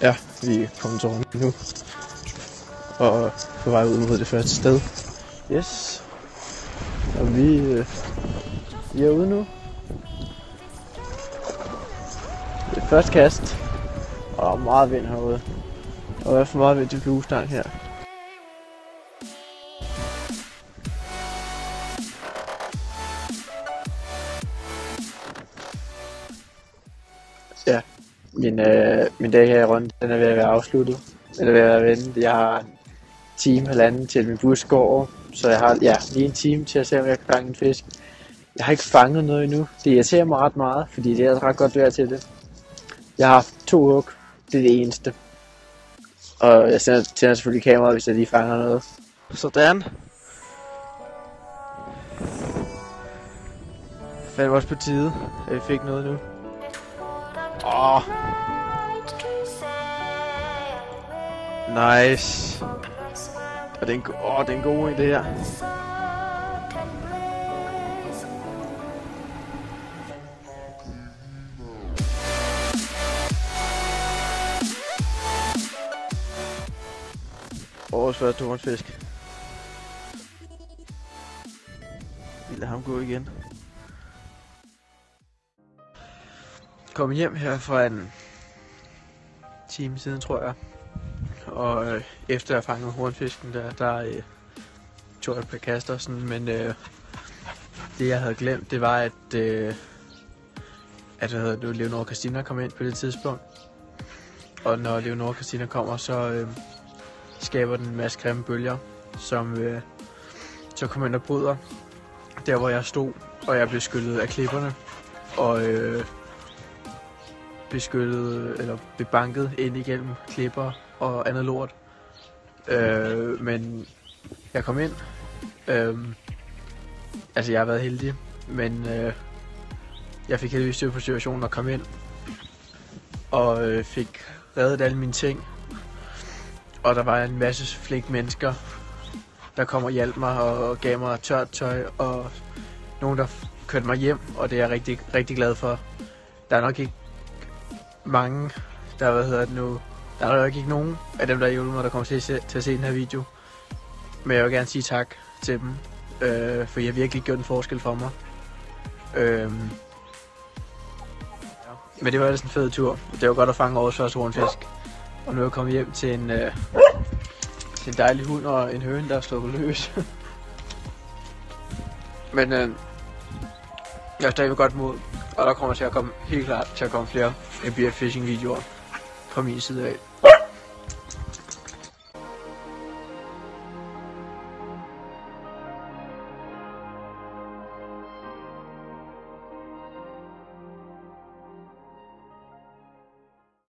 Ja, vi er kommet til rundt nu. Og på vej ud mod det første sted. Yes. Og vi er ude nu. Det er første kast. Og der er meget vind herude. Og der er for meget vind til fluestang her. Ja, min dag her rundt, den er ved at være afsluttet. Den er ved at være vendt. Jeg har en time, halvanden til min bus går over. Så jeg har lige en time til at se, om jeg kan fange en fisk. Jeg har ikke fanget noget endnu. Det irriterer mig ret meget, fordi det er ret godt vejr til det. Jeg har haft 2 hug. Det er det eneste. Og jeg tænder selvfølgelig kameraet, hvis jeg lige fanger noget. Sådan. Fandt også på tide, at vi fik noget nu. Nice. Og det er en god idé her. Årets første hornfisk. Vi lader ham gå igen. Kom hjem her for en time siden, tror jeg. Og efter jeg fangede hornfisken, der tog jeg et par kaster sådan, men det jeg havde glemt, det var at Leonora Christina kom ind på det tidspunkt. Og når Leonora Christina kommer, så skaber den en masse grimme bølger, som så kommer ind og bryder der, hvor jeg stod, og jeg blev skyllet af klipperne og blev banket ind igennem klipper og andet lort. Men jeg kom ind. Altså jeg har været heldig, men jeg fik heldigvis styr på situationen og kom ind og fik reddet alle mine ting. Og der var en masse flinke mennesker, der kom og hjalp mig og gav mig tørt tøj, og nogen der kørte mig hjem, og det er jeg rigtig, rigtig glad for. Der er nok ikke mange, der der er nok ikke nogen af dem, der hjælper mig, der kommer til at se den her video. Men jeg vil gerne sige tak til dem, for I har virkelig gjort en forskel for mig. Men det var ellers en fed tur. Det var godt at fange årets første hornfisk. Og nu er jeg kommet hjem til en dejlig hund og en høne, der er sluppet løs. Men jeg er stadig godt mod, og der kommer til at komme helt klart til at komme flere MBF Fishing videoer fra min side af.